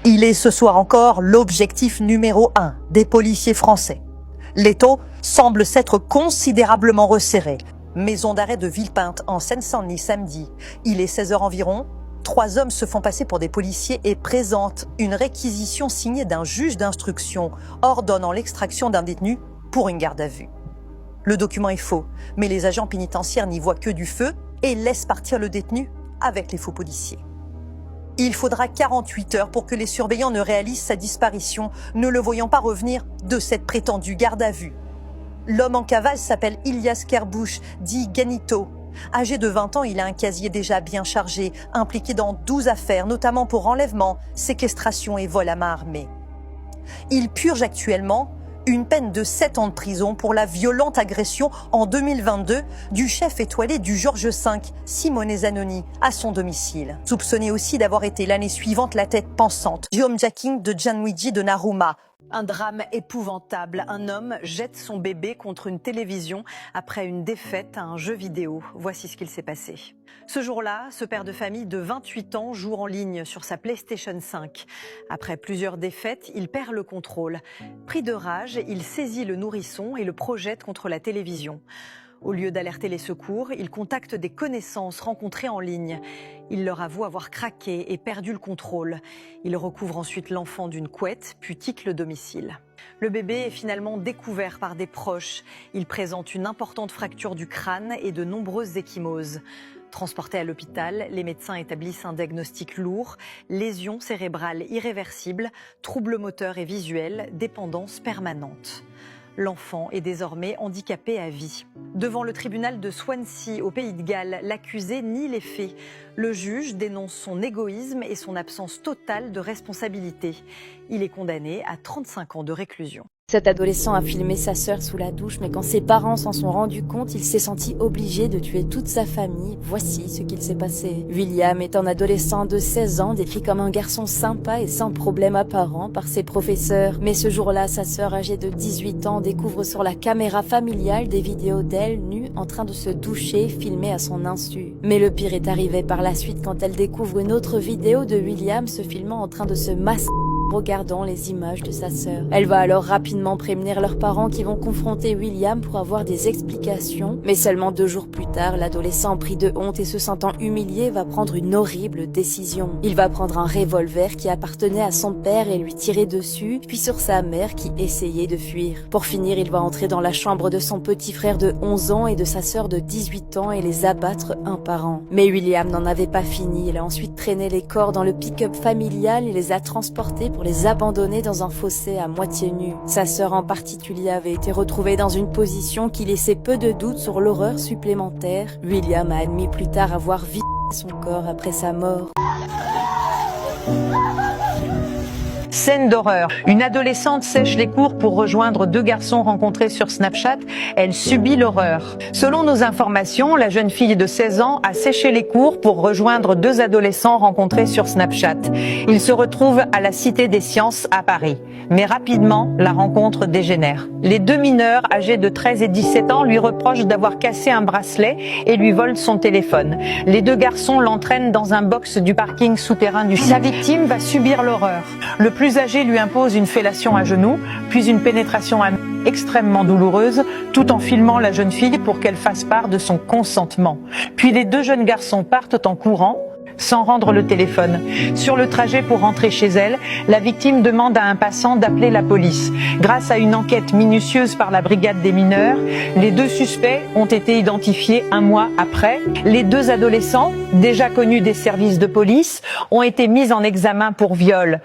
Il est ce soir encore l'objectif numéro 1 des policiers français. L'étau semble s'être considérablement resserré. Maison d'arrêt de Villepinte en Seine-Saint-Denis samedi. Il est 16 h environ. 3 hommes se font passer pour des policiers et présentent une réquisition signée d'un juge d'instruction ordonnant l'extraction d'un détenu pour une garde à vue. Le document est faux, mais les agents pénitentiaires n'y voient que du feu et laissent partir le détenu avec les faux policiers. Il faudra 48 heures pour que les surveillants ne réalisent sa disparition, ne le voyant pas revenir de cette prétendue garde à vue. L'homme en cavale s'appelle Ilias Kerbouche, dit Ganito. Âgé de 20 ans, il a un casier déjà bien chargé, impliqué dans 12 affaires, notamment pour enlèvement, séquestration et vol à main armée. Il purge actuellement une peine de 7 ans de prison pour la violente agression en 2022 du chef étoilé du Georges V, Simone Zanoni, à son domicile. Soupçonné aussi d'avoir été l'année suivante la tête pensante du homejacking de Gianluigi Donnarumma. Un drame épouvantable. Un homme jette son bébé contre une télévision après une défaite à un jeu vidéo. Voici ce qu'il s'est passé. Ce jour-là, ce père de famille de 28 ans joue en ligne sur sa PlayStation 5. Après plusieurs défaites, il perd le contrôle. Pris de rage, il saisit le nourrisson et le projette contre la télévision. Au lieu d'alerter les secours, il contacte des connaissances rencontrées en ligne. Il leur avoue avoir craqué et perdu le contrôle. Il recouvre ensuite l'enfant d'une couette, puis quitte le domicile. Le bébé est finalement découvert par des proches. Il présente une importante fracture du crâne et de nombreuses ecchymoses. Transporté à l'hôpital, les médecins établissent un diagnostic lourd, lésions cérébrales irréversibles, troubles moteurs et visuels, dépendance permanente. L'enfant est désormais handicapé à vie. Devant le tribunal de Swansea, au Pays de Galles, l'accusé nie les faits. Le juge dénonce son égoïsme et son absence totale de responsabilité. Il est condamné à 35 ans de réclusion. Cet adolescent a filmé sa sœur sous la douche, mais quand ses parents s'en sont rendus compte, il s'est senti obligé de tuer toute sa famille. Voici ce qu'il s'est passé. William est un adolescent de 16 ans, décrit comme un garçon sympa et sans problème apparent par ses professeurs. Mais ce jour-là, sa sœur âgée de 18 ans découvre sur la caméra familiale des vidéos d'elle nue en train de se doucher, filmées à son insu. Mais le pire est arrivé par la suite quand elle découvre une autre vidéo de William se filmant en train de se masser regardant les images de sa sœur. Elle va alors rapidement prévenir leurs parents qui vont confronter William pour avoir des explications. Mais seulement 2 jours plus tard, l'adolescent pris de honte et se sentant humilié va prendre une horrible décision. Il va prendre un revolver qui appartenait à son père et lui tirer dessus, puis sur sa mère qui essayait de fuir. Pour finir, il va entrer dans la chambre de son petit frère de 11 ans et de sa sœur de 18 ans et les abattre un par un. Mais William n'en avait pas fini. Il a ensuite traîné les corps dans le pick-up familial et les a transportés pour les abandonner dans un fossé à moitié nu. Sa sœur en particulier avait été retrouvée dans une position qui laissait peu de doute sur l'horreur supplémentaire. William a admis plus tard avoir vidé son corps après sa mort. Scène d'horreur. Une adolescente sèche les cours pour rejoindre 2 garçons rencontrés sur Snapchat. Elle subit l'horreur. Selon nos informations, la jeune fille de 16 ans a séché les cours pour rejoindre 2 adolescents rencontrés sur Snapchat. Ils se retrouvent à la Cité des Sciences à Paris. Mais rapidement, la rencontre dégénère. Les 2 mineurs, âgés de 13 et 17 ans, lui reprochent d'avoir cassé un bracelet et lui volent son téléphone. Les 2 garçons l'entraînent dans un box du parking souterrain du site. Sa victime va subir l'horreur. Le plus âgé lui impose une fellation à genoux, puis une pénétration extrêmement douloureuse, tout en filmant la jeune fille pour qu'elle fasse part de son consentement. Puis les 2 jeunes garçons partent en courant, sans rendre le téléphone. Sur le trajet pour rentrer chez elle, la victime demande à un passant d'appeler la police. Grâce à une enquête minutieuse par la brigade des mineurs, les 2 suspects ont été identifiés 1 mois après. Les 2 adolescents, déjà connus des services de police, ont été mis en examen pour viol.